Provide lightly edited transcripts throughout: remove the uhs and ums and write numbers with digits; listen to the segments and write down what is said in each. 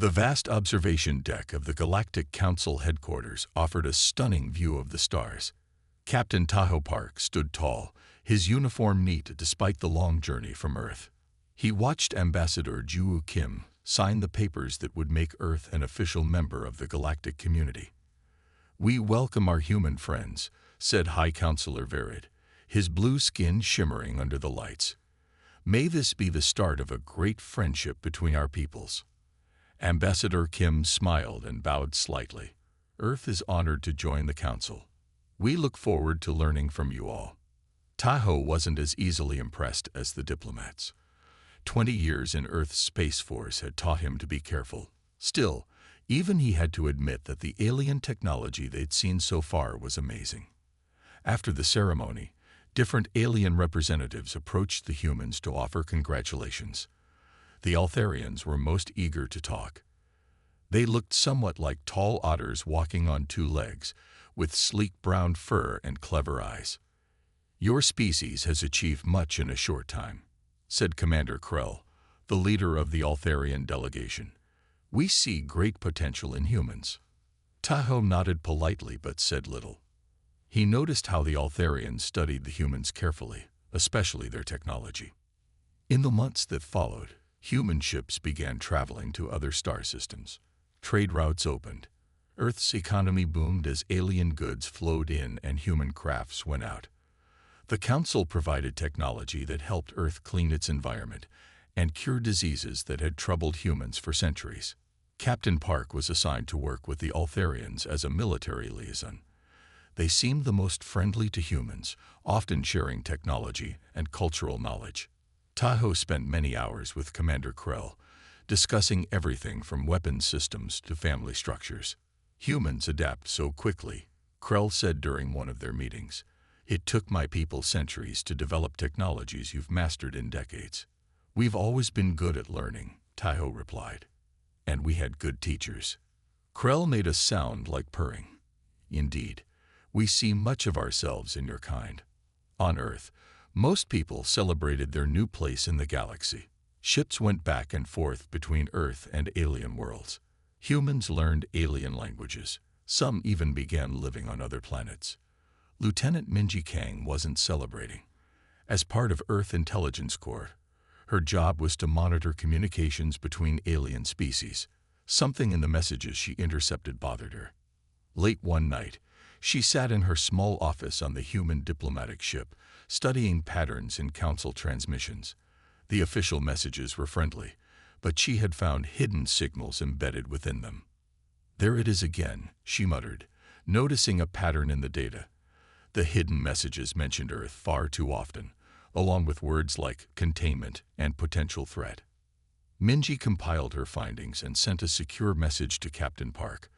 The vast observation deck of the Galactic Council headquarters offered a stunning view of the stars. Captain Tahoe Park stood tall, his uniform neat despite the long journey from Earth. He watched Ambassador Ju Kim sign the papers that would make Earth an official member of the galactic community. "We welcome our human friends," said High Counselor Verid, his blue skin shimmering under the lights. "May this be the start of a great friendship between our peoples." Ambassador Kim smiled and bowed slightly. "Earth is honored to join the council. We look forward to learning from you all." Tahoe wasn't as easily impressed as the diplomats. 20 years in Earth's Space Force had taught him to be careful. Still, even he had to admit that the alien technology they'd seen so far was amazing. After the ceremony, different alien representatives approached the humans to offer congratulations. The Altharians were most eager to talk. They looked somewhat like tall otters walking on two legs, with sleek brown fur and clever eyes. "Your species has achieved much in a short time," said Commander Krell, the leader of the Altharian delegation. "We see great potential in humans." Tahoe nodded politely but said little. He noticed how the Altharians studied the humans carefully, especially their technology. In the months that followed, human ships began traveling to other star systems. Trade routes opened. Earth's economy boomed as alien goods flowed in and human crafts went out. The Council provided technology that helped Earth clean its environment and cure diseases that had troubled humans for centuries. Captain Park was assigned to work with the Altharians as a military liaison. They seemed the most friendly to humans, often sharing technology and cultural knowledge. Tahoe spent many hours with Commander Krell, discussing everything from weapons systems to family structures. "Humans adapt so quickly," Krell said during one of their meetings. "It took my people centuries to develop technologies you've mastered in decades." "We've always been good at learning," Tahoe replied. "And we had good teachers." Krell made a sound like purring. "Indeed, we see much of ourselves in your kind." On Earth, most people celebrated their new place in the galaxy. Ships went back and forth between Earth and alien worlds. Humans learned alien languages. Some even began living on other planets. Lieutenant Minji Kang wasn't celebrating. As part of Earth Intelligence Corps, her job was to monitor communications between alien species. Something in the messages she intercepted bothered her. Late one night, she sat in her small office on the human diplomatic ship, studying patterns in Council transmissions. The official messages were friendly, but she had found hidden signals embedded within them. "There it is again," she muttered, noticing a pattern in the data. The hidden messages mentioned Earth far too often, along with words like containment and potential threat. Minji compiled her findings and sent a secure message to Captain Park.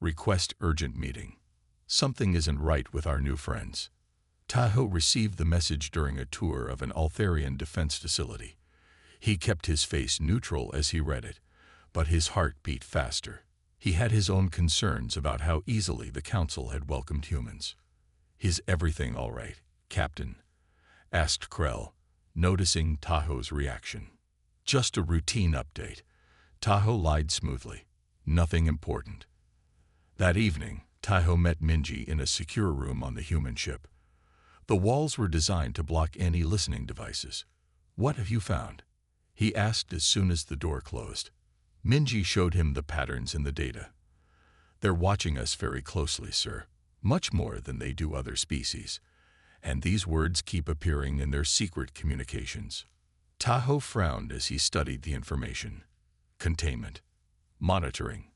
"Request urgent meeting. Something isn't right with our new friends." Tahoe received the message during a tour of an Altharian defense facility. He kept his face neutral as he read it, but his heart beat faster. He had his own concerns about how easily the Council had welcomed humans. "Is everything all right, Captain?" asked Krell, noticing Tahoe's reaction. "Just a routine update." Tahoe lied smoothly. "Nothing important." That evening, Tahoe met Minji in a secure room on the human ship. The walls were designed to block any listening devices. "What have you found?" he asked as soon as the door closed. Minji showed him the patterns in the data. "They're watching us very closely, sir, much more than they do other species. And these words keep appearing in their secret communications." Tahoe frowned as he studied the information. Containment, monitoring,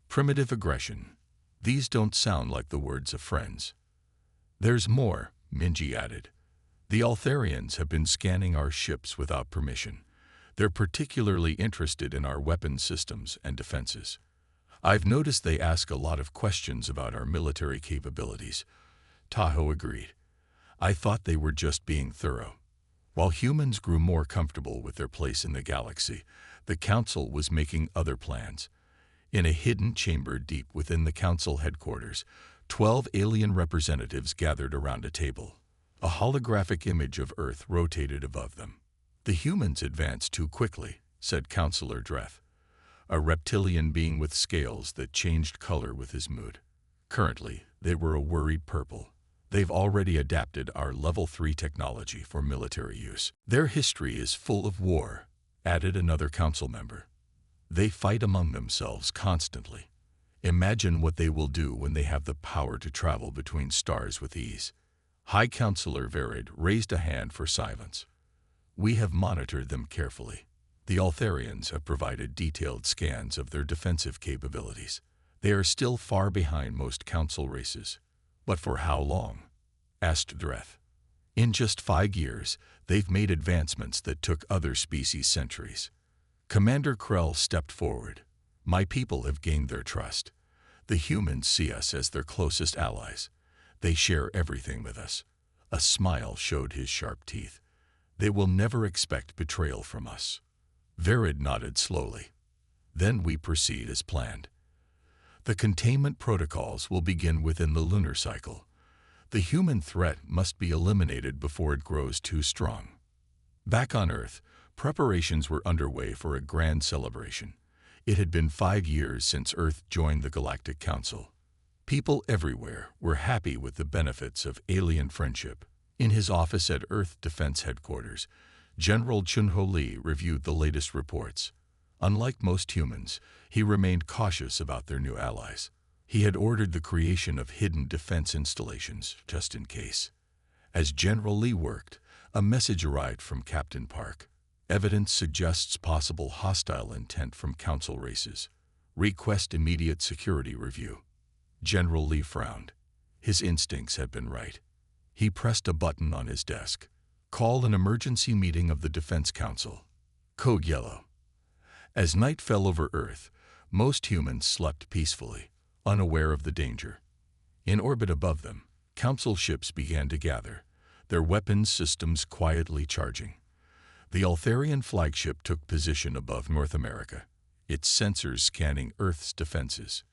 primitive aggression. These don't sound like the words of friends. "There's more," Minji added. "The Altharians have been scanning our ships without permission. They're particularly interested in our weapon systems and defenses. I've noticed they ask a lot of questions about our military capabilities." Tahoe agreed. "I thought they were just being thorough." While humans grew more comfortable with their place in the galaxy, the Council was making other plans. In a hidden chamber deep within the Council headquarters, 12 alien representatives gathered around a table. A holographic image of Earth rotated above them. "The humans advanced too quickly," said Counselor Dreth. a reptilian being with scales that changed color with his mood. Currently, they were a worried purple. They've already adapted our Level 3 technology for military use. Their history is full of war, added another council member. They fight among themselves constantly. Imagine what they will do when they have the power to travel between stars with ease. High Counselor Verid raised a hand for silence. We have monitored them carefully. The Altharians have provided detailed scans of their defensive capabilities. They are still far behind most council races. But for how long? Asked Dreth. In just 5 years, they've made advancements that took other species centuries. Commander Krell stepped forward. My people have gained their trust. The humans see us as their closest allies. They share everything with us. A smile showed his sharp teeth. They will never expect betrayal from us. Verid nodded slowly. Then we proceed as planned. The containment protocols will begin within the lunar cycle. The human threat must be eliminated before it grows too strong. Back on Earth, preparations were underway for a grand celebration. It had been 5 years since Earth joined the Galactic Council. People everywhere were happy with the benefits of alien friendship. In his office at Earth Defense Headquarters, General Chun-Ho Lee reviewed the latest reports. Unlike most humans, he remained cautious about their new allies. He had ordered the creation of hidden defense installations, just in case. As General Lee worked, a message arrived from Captain Park. Evidence suggests possible hostile intent from council races. Request immediate security review. General Lee frowned. His instincts had been right. He pressed a button on his desk. Call an emergency meeting of the Defense Council. Code Yellow. As night fell over Earth, most humans slept peacefully, unaware of the danger. In orbit above them, council ships began to gather, their weapons systems quietly charging. The Altharian flagship took position above North America, its sensors scanning Earth's defenses.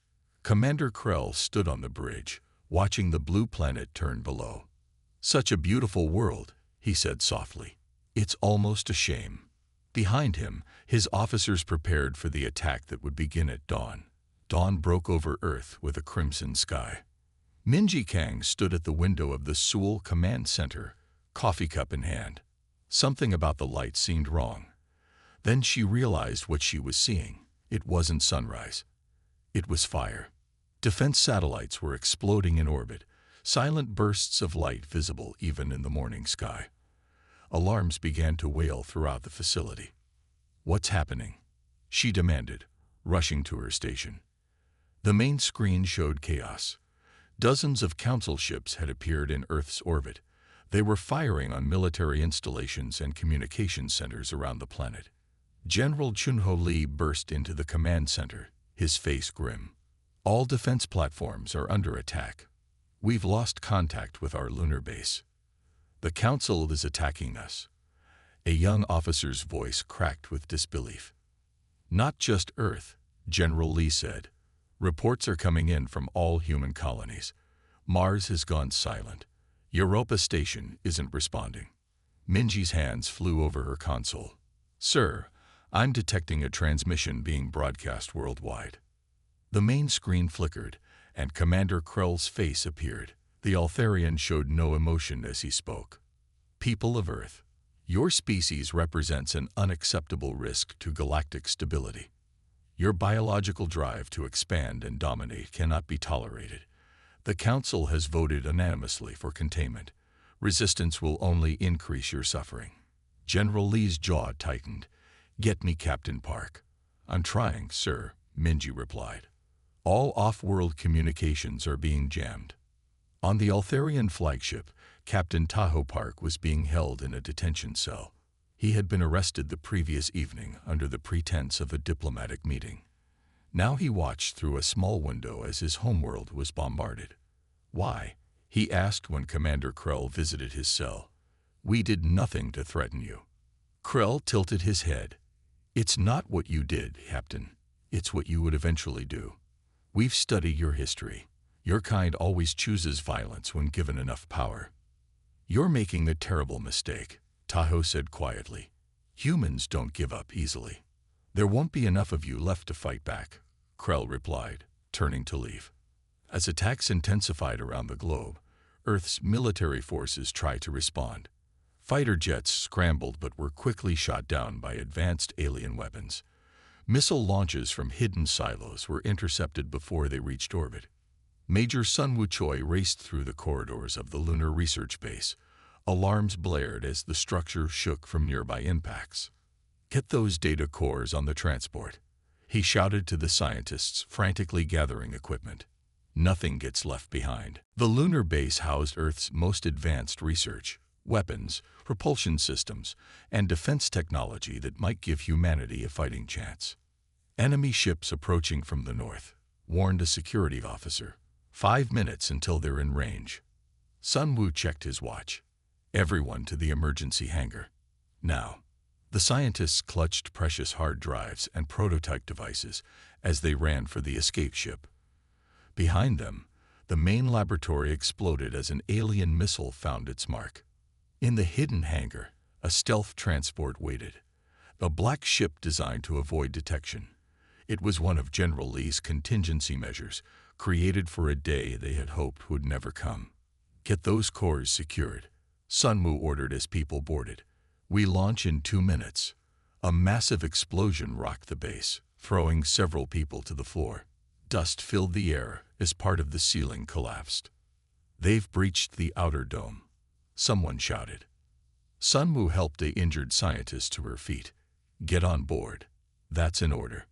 Commander Krell stood on the bridge, watching the blue planet turn below. Such a beautiful world, he said softly. It's almost a shame. Behind him, his officers prepared for the attack that would begin at dawn. Dawn broke over Earth with a crimson sky. Minji Kang stood at the window of the Seoul Command Center, coffee cup in hand. Something about the light seemed wrong. Then she realized what she was seeing. It wasn't sunrise. It was fire. Defense satellites were exploding in orbit, silent bursts of light visible even in the morning sky. Alarms began to wail throughout the facility. What's happening? She demanded, rushing to her station. The main screen showed chaos. Dozens of council ships had appeared in Earth's orbit. They were firing on military installations and communication centers around the planet. General Chun-Ho Lee burst into the command center, his face grim. All defense platforms are under attack. We've lost contact with our lunar base. The Council is attacking us. A young officer's voice cracked with disbelief. Not just Earth, General Lee said. Reports are coming in from all human colonies. Mars has gone silent. Europa Station isn't responding. Minji's hands flew over her console. Sir, I'm detecting a transmission being broadcast worldwide. The main screen flickered, and Commander Krell's face appeared. The Altharian showed no emotion as he spoke. People of Earth, your species represents an unacceptable risk to galactic stability. Your biological drive to expand and dominate cannot be tolerated. The Council has voted unanimously for containment. Resistance will only increase your suffering. General Lee's jaw tightened. Get me Captain Park. I'm trying, sir, Minji replied. All off-world communications are being jammed. On the Altharian flagship, Captain Tahoe Park was being held in a detention cell. He had been arrested the previous evening under the pretense of a diplomatic meeting. Now he watched through a small window as his homeworld was bombarded. Why? He asked when Commander Krell visited his cell. We did nothing to threaten you. Krell tilted his head. It's not what you did, Captain. It's what you would eventually do. We've studied your history. Your kind always chooses violence when given enough power. You're making a terrible mistake, Tahoe said quietly. Humans don't give up easily. "There won't be enough of you left to fight back," Krell replied, turning to leave. As attacks intensified around the globe, Earth's military forces tried to respond. Fighter jets scrambled but were quickly shot down by advanced alien weapons. Missile launches from hidden silos were intercepted before they reached orbit. Major Sun Woo-choi raced through the corridors of the Lunar Research Base. Alarms blared as the structure shook from nearby impacts. "Get those data cores on the transport," he shouted to the scientists frantically gathering equipment. "Nothing gets left behind." The lunar base housed Earth's most advanced research, weapons, propulsion systems, and defense technology that might give humanity a fighting chance. Enemy ships approaching from the north, warned a security officer. 5 minutes until they're in range. Sun Woo checked his watch. Everyone to the emergency hangar. Now. The scientists clutched precious hard drives and prototype devices as they ran for the escape ship. Behind them, the main laboratory exploded as an alien missile found its mark. In the hidden hangar, a stealth transport waited, a black ship designed to avoid detection. It was one of General Lee's contingency measures, created for a day they had hoped would never come. "Get those cores secured," Sun Woo ordered as people boarded. "We launch in 2 minutes." A massive explosion rocked the base, throwing several people to the floor. Dust filled the air as part of the ceiling collapsed. "They've breached the outer dome," someone shouted. Sun Woo helped an injured scientist to her feet. "Get on board. That's an order."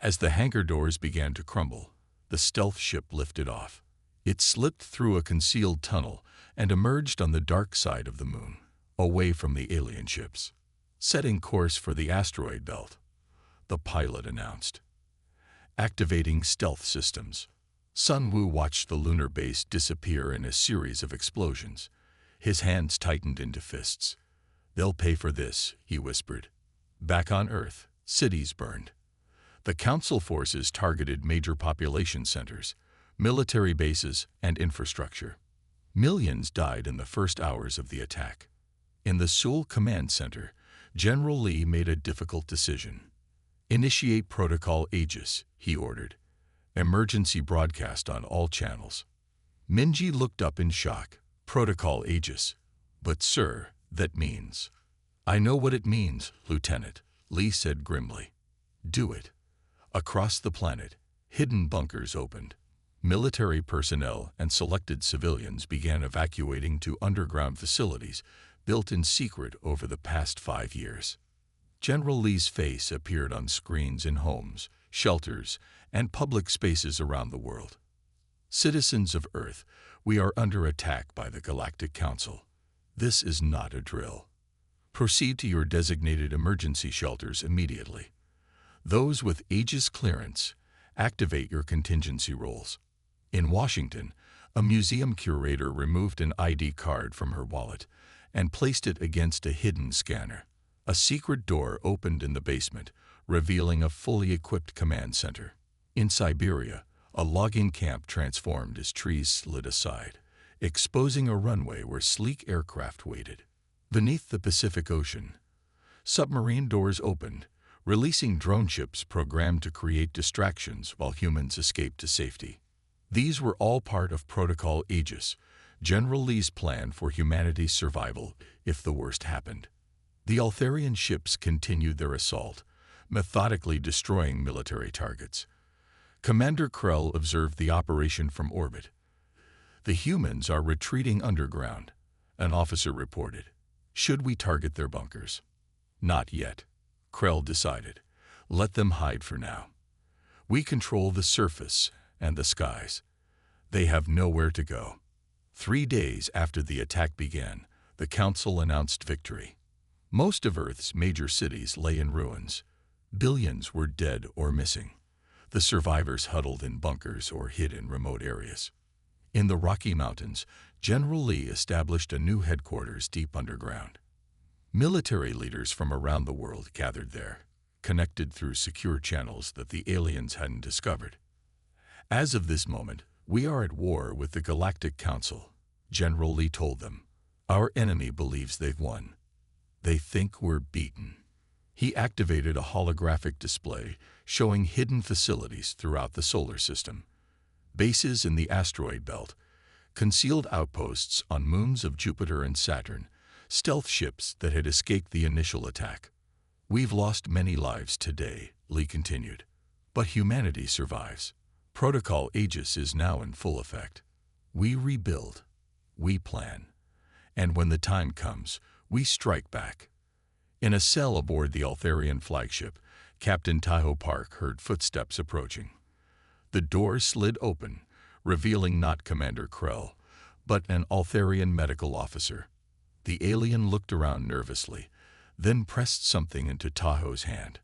As the hangar doors began to crumble, the stealth ship lifted off. It slipped through a concealed tunnel and emerged on the dark side of the moon, away from the alien ships. "Setting course for the asteroid belt," the pilot announced. Activating stealth systems. Sun Woo watched the lunar base disappear in a series of explosions. His hands tightened into fists. "They'll pay for this," he whispered. Back on Earth, cities burned. The Council forces targeted major population centers, military bases, and infrastructure. Millions died in the first hours of the attack. In the Seoul Command Center, General Lee made a difficult decision. "Initiate Protocol Aegis," he ordered. "Emergency broadcast on all channels." Minji looked up in shock. "Protocol Aegis? But sir, that means—" "I know what it means, Lieutenant," Lee said grimly. "Do it." Across the planet, hidden bunkers opened. Military personnel and selected civilians began evacuating to underground facilities built in secret over the past 5 years. General Lee's face appeared on screens in homes, shelters, and public spaces around the world. "Citizens of Earth, we are under attack by the Galactic Council. This is not a drill. Proceed to your designated emergency shelters immediately. Those with Aegis clearance, activate your contingency roles." In Washington, a museum curator removed an ID card from her wallet and placed it against a hidden scanner. A secret door opened in the basement, revealing a fully equipped command center. In Siberia, a logging camp transformed as trees slid aside, exposing a runway where sleek aircraft waited. Beneath the Pacific Ocean, submarine doors opened, releasing drone ships programmed to create distractions while humans escaped to safety. These were all part of Protocol Aegis, General Lee's plan for humanity's survival if the worst happened. The Altharian ships continued their assault, methodically destroying military targets. Commander Krell observed the operation from orbit. "The humans are retreating underground," an officer reported. "Should we target their bunkers?" "Not yet," Krell decided. "Let them hide for now. We control the surface and the skies. They have nowhere to go." 3 days after the attack began, the Council announced victory. Most of Earth's major cities lay in ruins. Billions were dead or missing. The survivors huddled in bunkers or hid in remote areas. In the Rocky Mountains, General Lee established a new headquarters deep underground. Military leaders from around the world gathered there, connected through secure channels that the aliens hadn't discovered. "As of this moment, we are at war with the Galactic Council," General Lee told them. "Our enemy believes they've won. They think we're beaten." He activated a holographic display showing hidden facilities throughout the solar system, bases in the asteroid belt, concealed outposts on moons of Jupiter and Saturn, stealth ships that had escaped the initial attack. "We've lost many lives today," Lee continued, "but humanity survives. Protocol Aegis is now in full effect. We rebuild, we plan, and when the time comes, we strike back." In a cell aboard the Altharian flagship, Captain Tahoe Park heard footsteps approaching. The door slid open, revealing not Commander Krell, but an Altharian medical officer. The alien looked around nervously, then pressed something into Tahoe's hand.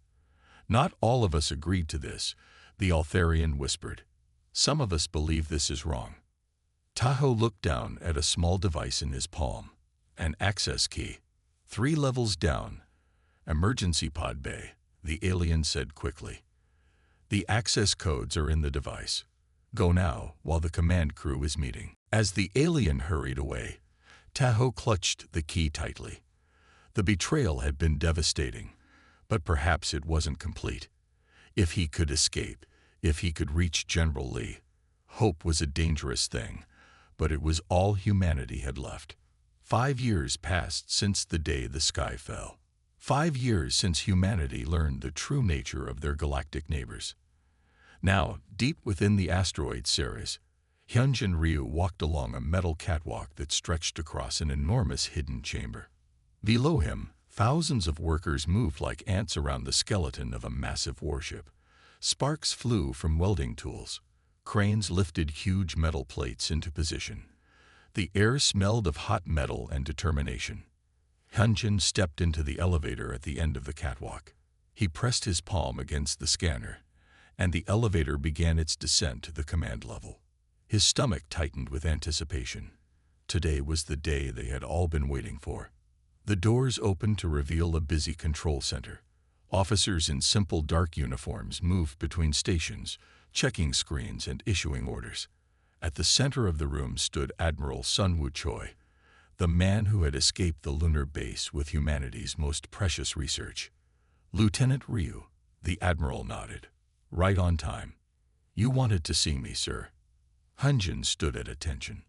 "Not all of us agreed to this," the Altharian whispered. "Some of us believe this is wrong." Tahoe looked down at a small device in his palm. An access key. 3 levels down. "Emergency pod bay," the alien said quickly. "The access codes are in the device. Go now while the command crew is meeting." As the alien hurried away, Tahoe clutched the key tightly. The betrayal had been devastating, but perhaps it wasn't complete. If he could escape, if he could reach General Lee, hope was a dangerous thing, but it was all humanity had left. 5 years passed since the day the sky fell. 5 years since humanity learned the true nature of their galactic neighbors. Now, deep within the asteroid Ceres, Hyunjin Ryu walked along a metal catwalk that stretched across an enormous hidden chamber. Below him, thousands of workers moved like ants around the skeleton of a massive warship. Sparks flew from welding tools. Cranes lifted huge metal plates into position. The air smelled of hot metal and determination. Hyunjin stepped into the elevator at the end of the catwalk. He pressed his palm against the scanner, and the elevator began its descent to the command level. His stomach tightened with anticipation. Today was the day they had all been waiting for. The doors opened to reveal a busy control center. Officers in simple dark uniforms moved between stations, checking screens and issuing orders. At the center of the room stood Admiral Sun Woo Choi, the man who had escaped the lunar base with humanity's most precious research. "Lieutenant Ryu," the Admiral nodded. "Right on time." "You wanted to see me, sir." Hyunjin stood at attention.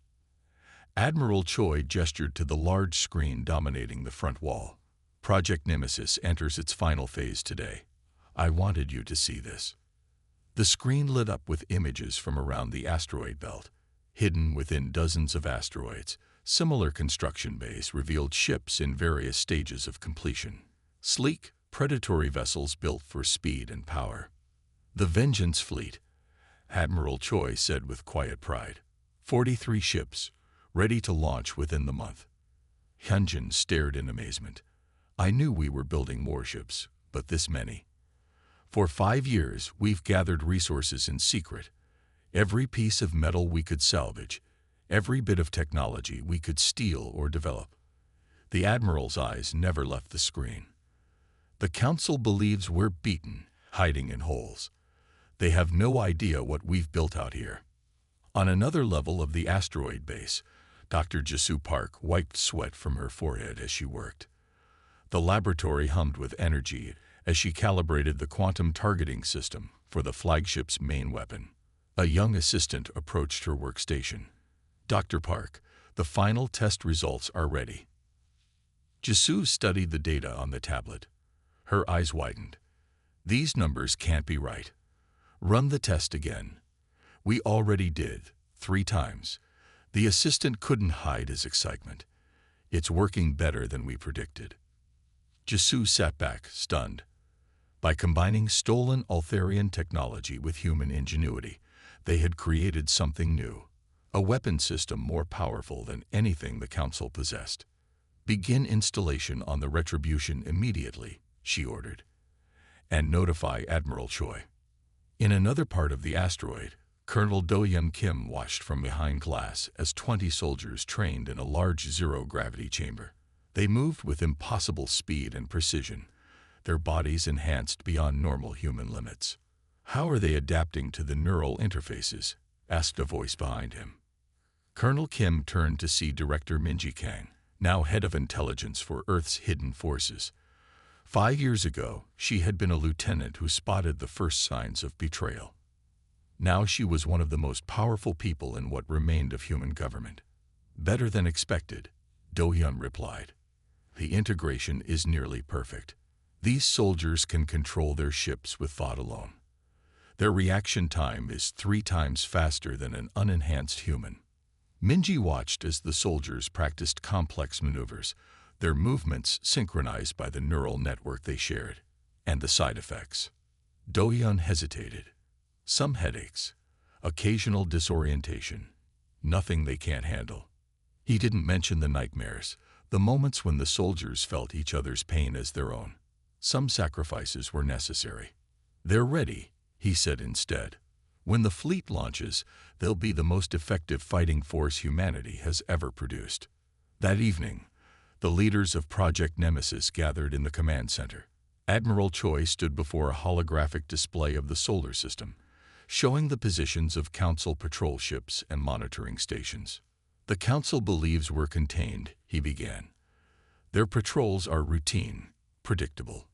Admiral Choi gestured to the large screen dominating the front wall. "Project Nemesis enters its final phase today. I wanted you to see this." The screen lit up with images from around the asteroid belt. Hidden within dozens of asteroids, similar construction bays revealed ships in various stages of completion. Sleek, predatory vessels built for speed and power. "The Vengeance Fleet," Admiral Choi said with quiet pride. 43 ships, ready to launch within the month. Hyunjin stared in amazement. "I knew we were building more ships, but this many. For 5 years, we've gathered resources in secret. Every piece of metal we could salvage, every bit of technology we could steal or develop." The Admiral's eyes never left the screen. "The Council believes we're beaten, hiding in holes. They have no idea what we've built out here." On another level of the asteroid base, Dr. Jisoo Park wiped sweat from her forehead as she worked. The laboratory hummed with energy as she calibrated the quantum targeting system for the flagship's main weapon. A young assistant approached her workstation. "Dr. Park, the final test results are ready." Jisoo studied the data on the tablet. Her eyes widened. "These numbers can't be right. Run the test again." "We already did, 3 times. The assistant couldn't hide his excitement. "It's working better than we predicted." Jisoo sat back, stunned. By combining stolen Altharian technology with human ingenuity, they had created something new. A weapon system more powerful than anything the Council possessed. "Begin installation on the Retribution immediately," she ordered. "And notify Admiral Choi." In another part of the asteroid, Colonel Do-Yeon Kim watched from behind glass as 20 soldiers trained in a large zero-gravity chamber. They moved with impossible speed and precision, their bodies enhanced beyond normal human limits. "How are they adapting to the neural interfaces?" asked a voice behind him. Colonel Kim turned to see Director Minji Kang, now head of intelligence for Earth's hidden forces. 5 years ago, she had been a lieutenant who spotted the first signs of betrayal. Now she was one of the most powerful people in what remained of human government. Better than expected, Do-hyun replied. The integration is nearly perfect. These soldiers can control their ships with thought alone. Their reaction time is 3 times faster than an unenhanced human. Minji watched as the soldiers practiced complex maneuvers, their movements synchronized by the neural network they shared, and the side effects. Do-hyun hesitated. Some headaches, occasional disorientation, nothing they can't handle. He didn't mention the nightmares, the moments when the soldiers felt each other's pain as their own. Some sacrifices were necessary. They're ready, he said instead. When the fleet launches, they'll be the most effective fighting force humanity has ever produced. That evening, the leaders of Project Nemesis gathered in the command center. Admiral Choi stood before a holographic display of the solar system, showing the positions of Council patrol ships and monitoring stations. The Council believes we're contained, he began. Their patrols are routine, predictable.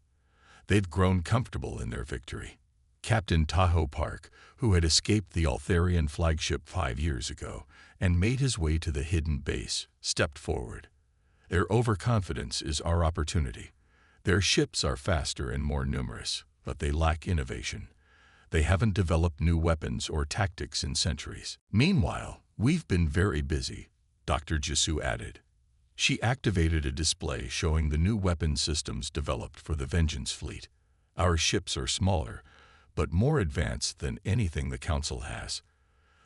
They've grown comfortable in their victory. Captain Tahoe Park, who had escaped the Altharian flagship 5 years ago and made his way to the hidden base, stepped forward. Their overconfidence is our opportunity. Their ships are faster and more numerous, but they lack innovation. They haven't developed new weapons or tactics in centuries. Meanwhile, we've been very busy, Dr. Jisoo added. She activated a display showing the new weapon systems developed for the Vengeance fleet. Our ships are smaller, but more advanced than anything the Council has.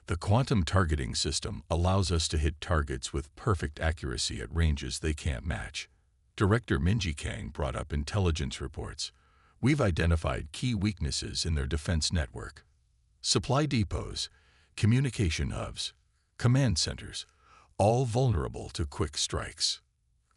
The quantum targeting system allows us to hit targets with perfect accuracy at ranges they can't match. Director Minji Kang brought up intelligence reports. We've identified key weaknesses in their defense network. Supply depots, communication hubs, command centers, all vulnerable to quick strikes.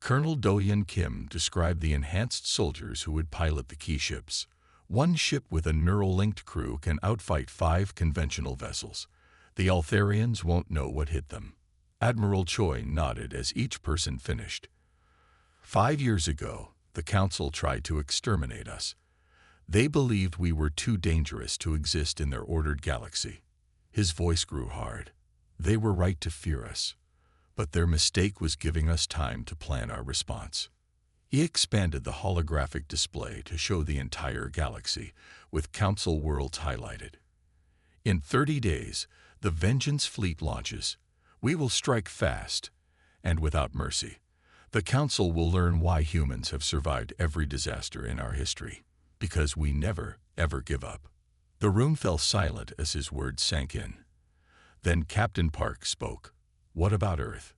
Colonel Do-hyun Kim described the enhanced soldiers who would pilot the key ships. One ship with a neural-linked crew can outfight 5 conventional vessels. The Altharians won't know what hit them. Admiral Choi nodded as each person finished. 5 years ago, the Council tried to exterminate us. They believed we were too dangerous to exist in their ordered galaxy. His voice grew hard. They were right to fear us, but their mistake was giving us time to plan our response. He expanded the holographic display to show the entire galaxy, with Council worlds highlighted. In 30 days, the Vengeance fleet launches. We will strike fast and without mercy. The Council will learn why humans have survived every disaster in our history, because we never, ever give up. The room fell silent as his words sank in. Then Captain Park spoke. What about Earth?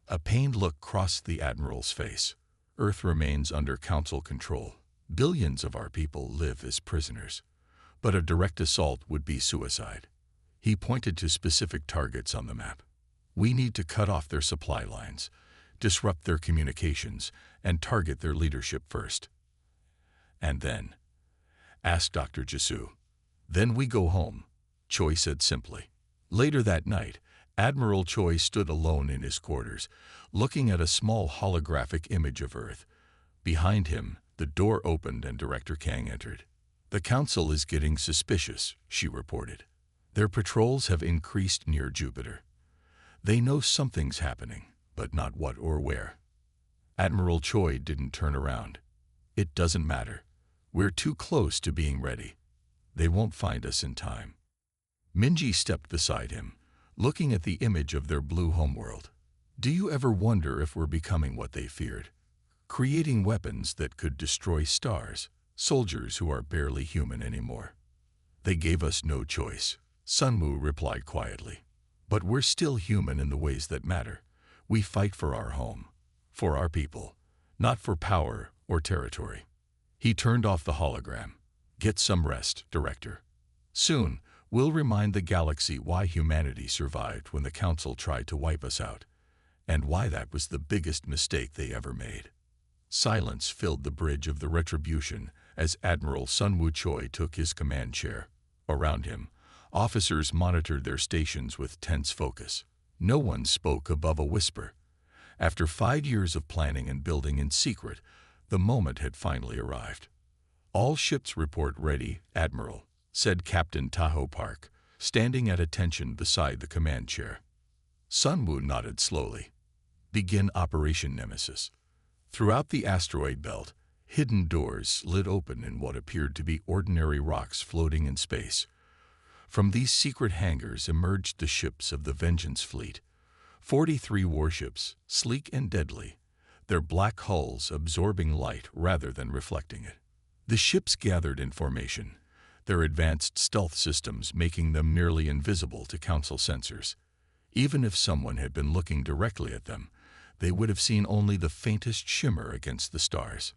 A pained look crossed the Admiral's face. Earth remains under Council control. Billions of our people live as prisoners. But a direct assault would be suicide. He pointed to specific targets on the map. We need to cut off their supply lines, disrupt their communications, and target their leadership first. And then? Asked Dr. Jisoo. Then we go home, Choi said simply. Later that night, Admiral Choi stood alone in his quarters, looking at a small holographic image of Earth. Behind him, the door opened and Director Kang entered. The Council is getting suspicious, she reported. Their patrols have increased near Jupiter. They know something's happening, but not what or where. Admiral Choi didn't turn around. It doesn't matter. We're too close to being ready. They won't find us in time. Minji stepped beside him, looking at the image of their blue homeworld. Do you ever wonder if we're becoming what they feared? Creating weapons that could destroy stars, soldiers who are barely human anymore. They gave us no choice, Sunwoo replied quietly. But we're still human in the ways that matter. We fight for our home, for our people, not for power or territory. He turned off the hologram. Get some rest, Director. Soon, we'll remind the galaxy why humanity survived when the Council tried to wipe us out, and why that was the biggest mistake they ever made. Silence filled the bridge of the Retribution as Admiral Sunwoo Choi took his command chair. Around him, officers monitored their stations with tense focus. No one spoke above a whisper. After 5 years of planning and building in secret, The moment had finally arrived. "All ships report ready, Admiral," said Captain Tahoe Park, standing at attention beside the command chair. Sunwoo nodded slowly. "Begin Operation Nemesis." Throughout the asteroid belt, hidden doors slid open in what appeared to be ordinary rocks floating in space. From these secret hangars emerged the ships of the Vengeance Fleet, 43 warships, sleek and deadly, their black hulls absorbing light rather than reflecting it. The ships gathered in formation, their advanced stealth systems making them nearly invisible to Council sensors. Even if someone had been looking directly at them, they would have seen only the faintest shimmer against the stars.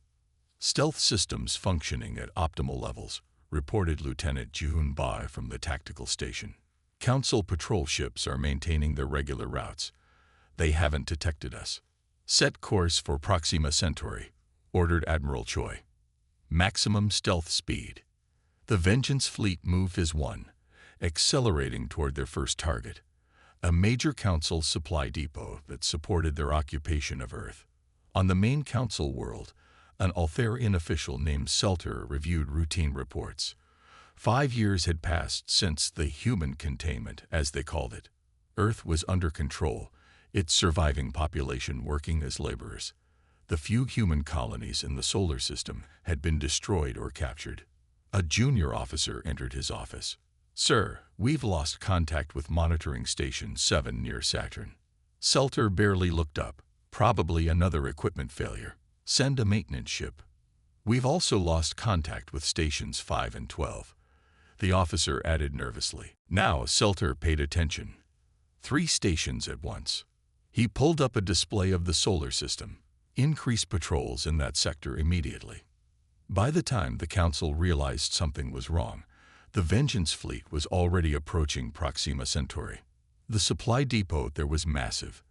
"Stealth systems functioning at optimal levels," reported Lieutenant Ji-hoon Ba from the tactical station. "Council patrol ships are maintaining their regular routes. They haven't detected us." "Set course for Proxima Centauri," ordered Admiral Choi. "Maximum stealth speed." The Vengeance Fleet moved as one, accelerating toward their first target, a major Council supply depot that supported their occupation of Earth. On the main Council world, an Altharian official named Selter reviewed routine reports. 5 years had passed since the human containment, as they called it. Earth was under control, its surviving population working as laborers. The few human colonies in the solar system had been destroyed or captured. A junior officer entered his office. "Sir, we've lost contact with monitoring station 7 near Saturn." Selter barely looked up. "Probably another equipment failure. Send a maintenance ship." "We've also lost contact with stations 5 and 12. The officer added nervously. Now Selter paid attention. 3 stations at once. He pulled up a display of the solar system. Increase patrols in that sector immediately. By the time the Council realized something was wrong, the Vengeance Fleet was already approaching Proxima Centauri. The supply depot there was massive,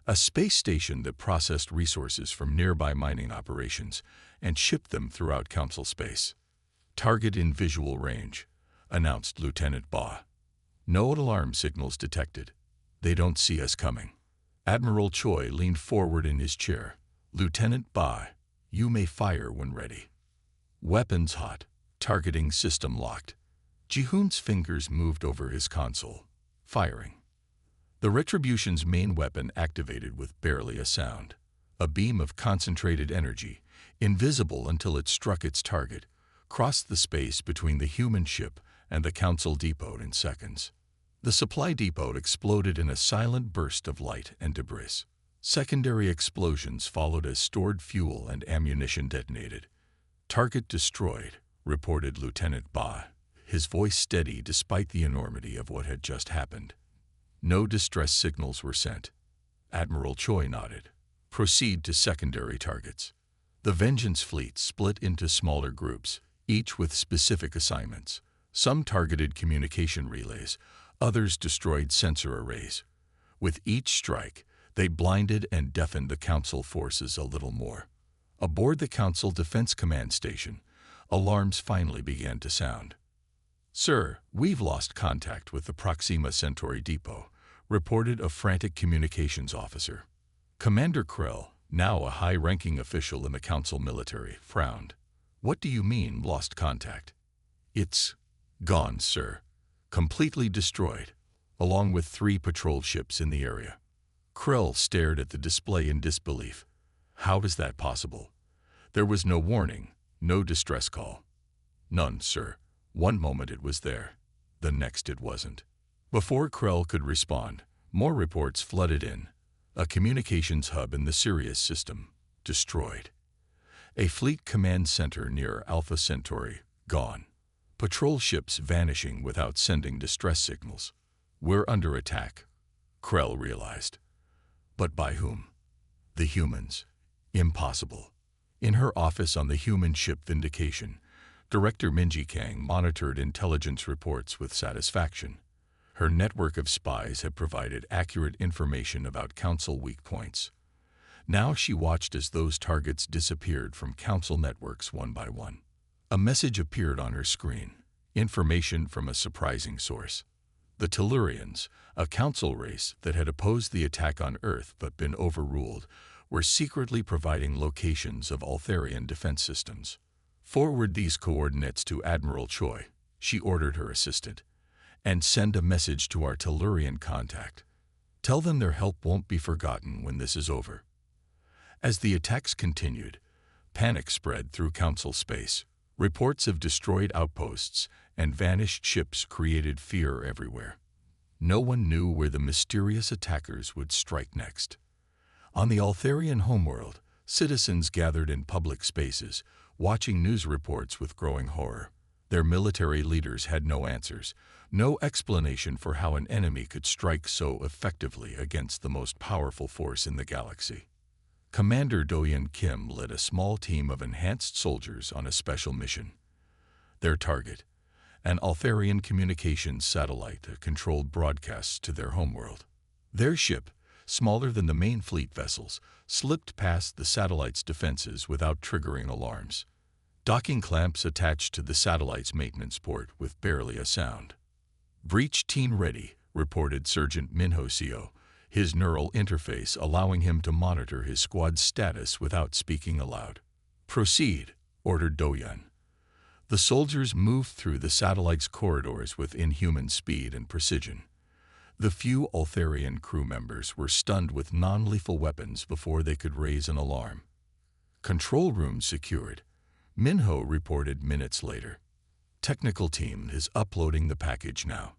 a space station that processed resources from nearby mining operations and shipped them throughout Council space. "Target in visual range," announced Lieutenant Ba. "No alarm signals detected. They don't see us coming." Admiral Choi leaned forward in his chair. "Lieutenant Ba, you may fire when ready." Weapons hot. Targeting system locked. Ji-hoon's fingers moved over his console. Firing. The Retribution's main weapon activated with barely a sound. A beam of concentrated energy, invisible until it struck its target, crossed the space between the human ship and the Council depot in seconds. The supply depot exploded in a silent burst of light and debris. Secondary explosions followed as stored fuel and ammunition detonated. "Target destroyed," reported Lieutenant Ba, his voice steady despite the enormity of what had just happened. No distress signals were sent. Admiral Choi nodded. "Proceed to secondary targets." The Vengeance Fleet split into smaller groups, each with specific assignments. Some targeted communication relays, others destroyed sensor arrays. With each strike, they blinded and deafened the Council forces a little more. Aboard the Council Defense Command Station, alarms finally began to sound. "Sir, we've lost contact with the Proxima Centauri depot," reported a frantic communications officer. Commander Krell, now a high-ranking official in the Council military, frowned. "What do you mean, lost contact?" "It's gone, sir. Completely destroyed, along with 3 patrol ships in the area." Krell stared at the display in disbelief. "How is that possible? There was no warning, no distress call." "None, sir. One moment it was there, the next it wasn't." Before Krell could respond, more reports flooded in. A communications hub in the Sirius system, destroyed. A fleet command center near Alpha Centauri, gone. Patrol ships vanishing without sending distress signals. "We're under attack," Krell realized. But by whom? The humans. Impossible. In her office on the human ship Vindication, Director Minji Kang monitored intelligence reports with satisfaction. Her network of spies had provided accurate information about Council weak points. Now she watched as those targets disappeared from Council networks one by one. A message appeared on her screen, information from a surprising source. The Tellurians, a Council race that had opposed the attack on Earth but been overruled, were secretly providing locations of Altharian defense systems. "Forward these coordinates to Admiral Choi," she ordered her assistant, "and send a message to our Tellurian contact. Tell them their help won't be forgotten when this is over." As the attacks continued, panic spread through Council space. Reports of destroyed outposts and vanished ships created fear everywhere. No one knew where the mysterious attackers would strike next. On the Altharian homeworld, citizens gathered in public spaces, watching news reports with growing horror. Their military leaders had no answers, no explanation for how an enemy could strike so effectively against the most powerful force in the galaxy. Commander Do-Yeon Kim led a small team of enhanced soldiers on a special mission. Their target, an Altharian communications satellite that controlled broadcasts to their homeworld. Their ship, smaller than the main fleet vessels, slipped past the satellite's defenses without triggering alarms. Docking clamps attached to the satellite's maintenance port with barely a sound. "Breach team ready," reported Sergeant Minho Seo, his neural interface allowing him to monitor his squad's status without speaking aloud. "Proceed," ordered Do-Yeon. The soldiers moved through the satellite's corridors with inhuman speed and precision. The few Altharian crew members were stunned with non-lethal weapons before they could raise an alarm. "Control room secured," Minho reported minutes later. "Technical team is uploading the package now."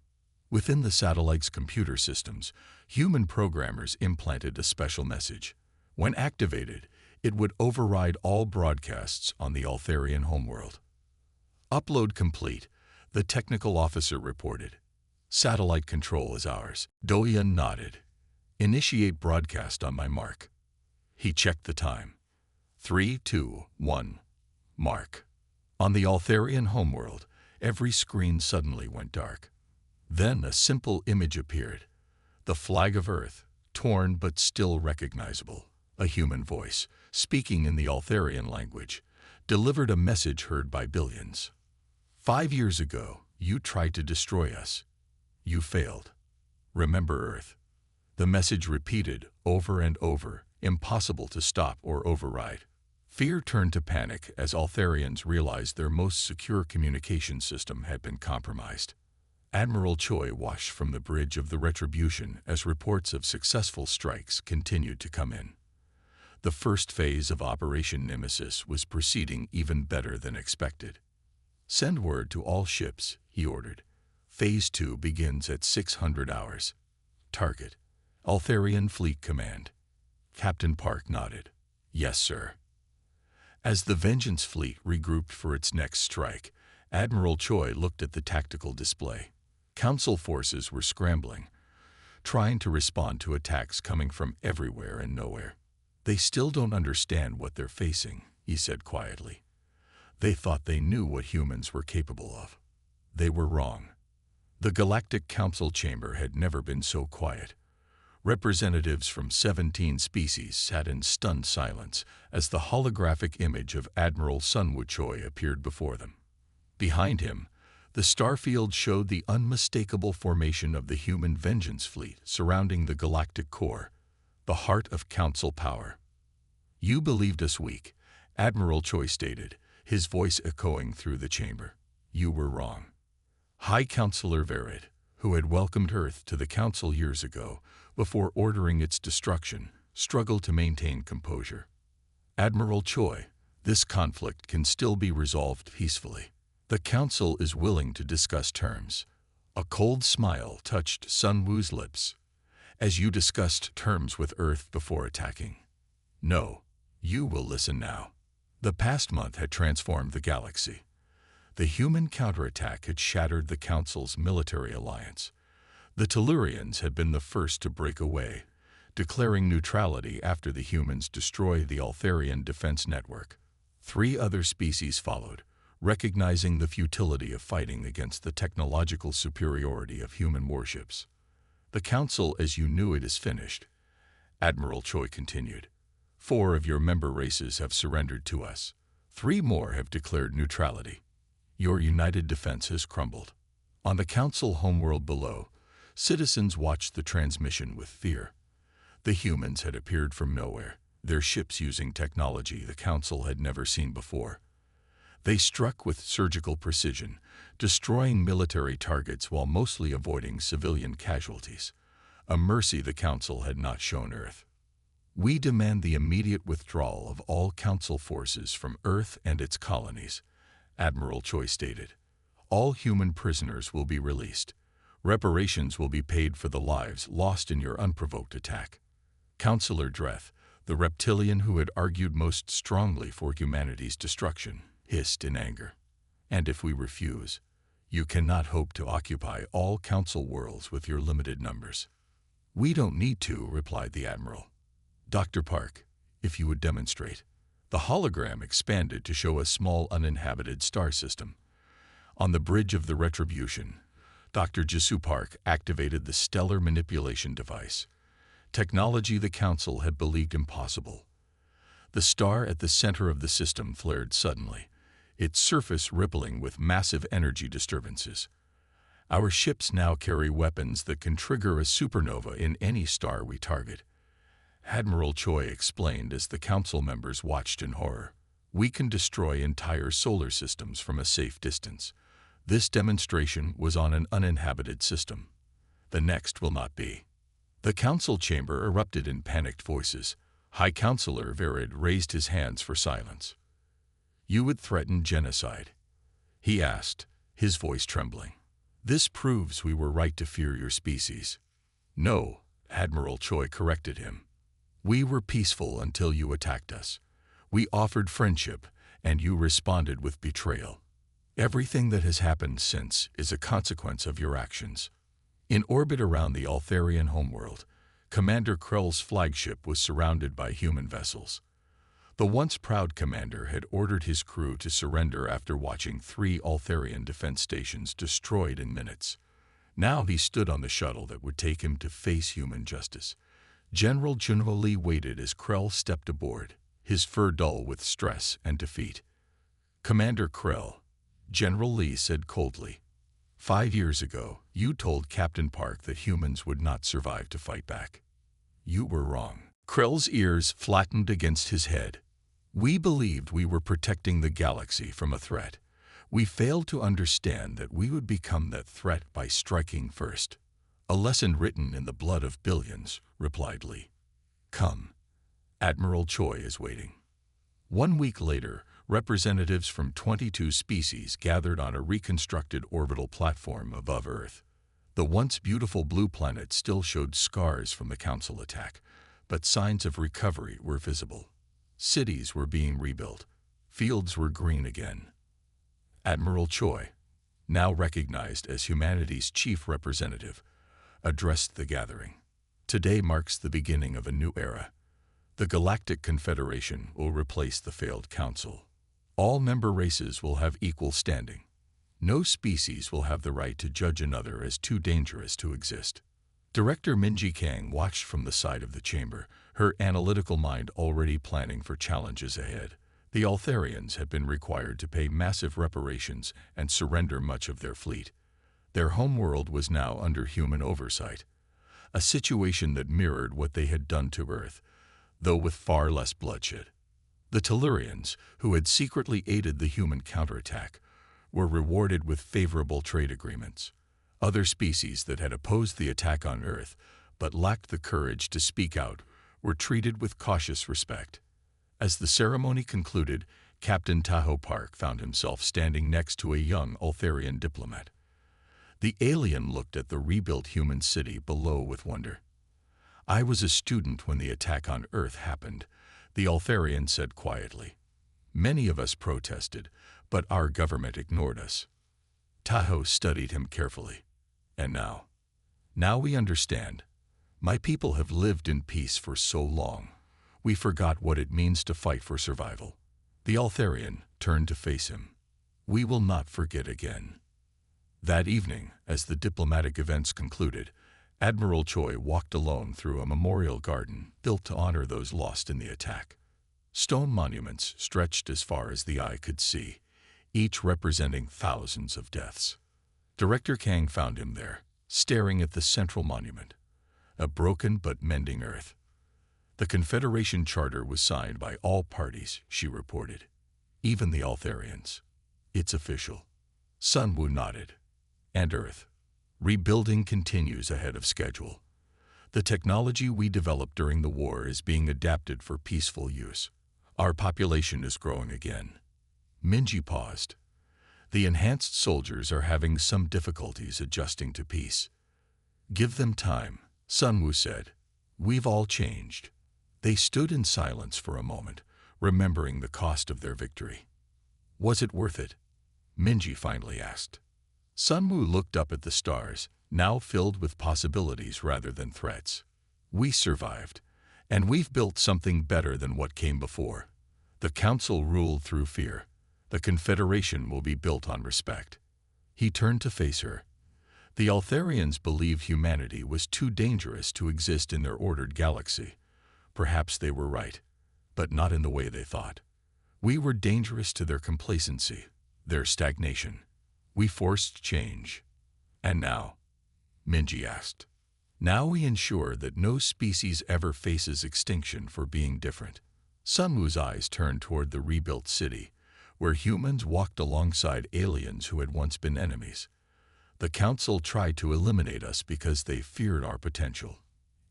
Within the satellite's computer systems, human programmers implanted a special message. When activated, it would override all broadcasts on the Altharian homeworld. "Upload complete," the technical officer reported. "Satellite control is ours." Do-Yeon nodded. "Initiate broadcast on my mark." He checked the time. 3, 2, 1. Mark. On the Altharian homeworld, every screen suddenly went dark. Then a simple image appeared. The flag of Earth, torn but still recognizable. A human voice, speaking in the Altharian language, delivered a message heard by billions. "5 years ago, you tried to destroy us. You failed. Remember Earth." The message repeated over and over, impossible to stop or override. Fear turned to panic as Altharians realized their most secure communication system had been compromised. Admiral Choi watched from the bridge of the Retribution as reports of successful strikes continued to come in. The first phase of Operation Nemesis was proceeding even better than expected. "Send word to all ships," he ordered. "Phase 2 begins at 600 hours. Target: Altharian Fleet Command." Captain Park nodded. "Yes, sir." As the Vengeance Fleet regrouped for its next strike, Admiral Choi looked at the tactical display. Council forces were scrambling, trying to respond to attacks coming from everywhere and nowhere. "They still don't understand what they're facing," he said quietly. "They thought they knew what humans were capable of. They were wrong." The Galactic Council chamber had never been so quiet. Representatives from 17 species sat in stunned silence as the holographic image of Admiral Sunwoo Choi appeared before them. Behind him, the starfield showed the unmistakable formation of the human Vengeance Fleet surrounding the galactic core, the heart of Council power. "You believed us weak," Admiral Choi stated, his voice echoing through the chamber. "You were wrong." High Counselor Verid, who had welcomed Earth to the Council years ago before ordering its destruction, struggled to maintain composure. "Admiral Choi, this conflict can still be resolved peacefully. The Council is willing to discuss terms." A cold smile touched Sunwoo's lips. "As you discussed terms with Earth before attacking." "No, you will listen now." The past month had transformed the galaxy. The human counterattack had shattered the Council's military alliance. The Tellurians had been the first to break away, declaring neutrality after the humans destroyed the Altharian defense network. 3 other species followed, recognizing the futility of fighting against the technological superiority of human warships. "The Council as you knew it is finished," Admiral Choi continued. 4 of your member races have surrendered to us. 3 more have declared neutrality. Your united defense has crumbled. On the Council homeworld below, citizens watched the transmission with fear. The humans had appeared from nowhere, their ships using technology the Council had never seen before. They struck with surgical precision, destroying military targets while mostly avoiding civilian casualties, a mercy the Council had not shown Earth. "We demand the immediate withdrawal of all Council forces from Earth and its colonies," Admiral Choi stated. "All human prisoners will be released. Reparations will be paid for the lives lost in your unprovoked attack." Councillor Dreth, the reptilian who had argued most strongly for humanity's destruction, hissed in anger. "And if we refuse, you cannot hope to occupy all Council worlds with your limited numbers." "We don't need to," replied the Admiral. "Dr. Park, if you would demonstrate." The hologram expanded to show a small uninhabited star system. On the bridge of the Retribution, Dr. Jisoo Park activated the stellar manipulation device, technology the Council had believed impossible. The star at the center of the system flared suddenly, its surface rippling with massive energy disturbances. "Our ships now carry weapons that can trigger a supernova in any star we target," Admiral Choi explained as the Council members watched in horror. "We can destroy entire solar systems from a safe distance. This demonstration was on an uninhabited system. The next will not be." The Council chamber erupted in panicked voices. High Councillor Verid raised his hands for silence. "You would threaten genocide?" he asked, his voice trembling. "This proves we were right to fear your species." "No," Admiral Choi corrected him. "We were peaceful until you attacked us. We offered friendship, and you responded with betrayal. Everything that has happened since is a consequence of your actions." In orbit around the Altharian homeworld, Commander Krell's flagship was surrounded by human vessels. The once proud commander had ordered his crew to surrender after watching 3 Altharian defense stations destroyed in minutes. Now he stood on the shuttle that would take him to face human justice. General Junho Lee waited as Krell stepped aboard, his fur dull with stress and defeat. "Commander Krell," General Lee said coldly, "5 years ago, you told Captain Park that humans would not survive to fight back. You were wrong." Krell's ears flattened against his head. "We believed we were protecting the galaxy from a threat. We failed to understand that we would become that threat by striking first." "A lesson written in the blood of billions," replied Lee. "Come. Admiral Choi is waiting." 1 week later, representatives from 22 species gathered on a reconstructed orbital platform above Earth. The once beautiful blue planet still showed scars from the Council attack, but signs of recovery were visible. Cities were being rebuilt. Fields were green again. Admiral Choi, now recognized as humanity's chief representative, addressed the gathering. "Today marks the beginning of a new era. The Galactic Confederation will replace the failed Council. All member races will have equal standing. No species will have the right to judge another as too dangerous to exist." Director Minji Kang watched from the side of the chamber, her analytical mind already planning for challenges ahead. The Altharians had been required to pay massive reparations and surrender much of their fleet. Their homeworld was now under human oversight, a situation that mirrored what they had done to Earth, though with far less bloodshed. The Tellurians, who had secretly aided the human counterattack, were rewarded with favorable trade agreements. Other species that had opposed the attack on Earth, but lacked the courage to speak out, were treated with cautious respect. As the ceremony concluded, Captain Tahoe Park found himself standing next to a young Altharian diplomat. The alien looked at the rebuilt human city below with wonder. "I was a student when the attack on Earth happened," the Altharian said quietly. "Many of us protested, but our government ignored us." Tahoe studied him carefully. "And now? Now we understand. My people have lived in peace for so long. We forgot what it means to fight for survival." The Altharian turned to face him. "We will not forget again." That evening, as the diplomatic events concluded, Admiral Choi walked alone through a memorial garden built to honor those lost in the attack. Stone monuments stretched as far as the eye could see, each representing thousands of deaths. Director Kang found him there, staring at the central monument, a broken but mending Earth. The Confederation Charter was signed by all parties, she reported. Even the Altharians. It's official. Sunwoo nodded. And Earth. Rebuilding continues ahead of schedule. The technology we developed during the war is being adapted for peaceful use. Our population is growing again. Minji paused. The enhanced soldiers are having some difficulties adjusting to peace. Give them time, Sunwoo said. We've all changed. They stood in silence for a moment, remembering the cost of their victory. Was it worth it? Minji finally asked. Sunwoo looked up at the stars, now filled with possibilities rather than threats. We survived, and we've built something better than what came before. The Council ruled through fear. The Confederation will be built on respect. He turned to face her. The Altharians believed humanity was too dangerous to exist in their ordered galaxy. Perhaps they were right, but not in the way they thought. We were dangerous to their complacency, their stagnation. We forced change. And now? Minji asked. Now we ensure that no species ever faces extinction for being different. Sunwoo's eyes turned toward the rebuilt city, where humans walked alongside aliens who had once been enemies. The Council tried to eliminate us because they feared our potential.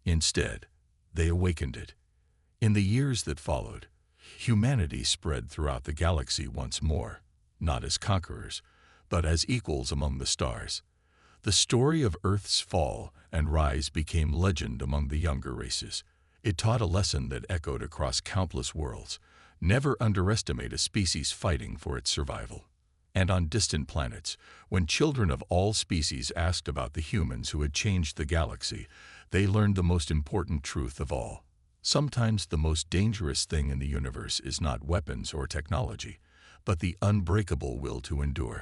Instead, they awakened it. In the years that followed, humanity spread throughout the galaxy once more, not as conquerors, but as equals among the stars. The story of Earth's fall and rise became legend among the younger races. It taught a lesson that echoed across countless worlds. Never underestimate a species fighting for its survival. And on distant planets, when children of all species asked about the humans who had changed the galaxy, they learned the most important truth of all. Sometimes the most dangerous thing in the universe is not weapons or technology, but the unbreakable will to endure.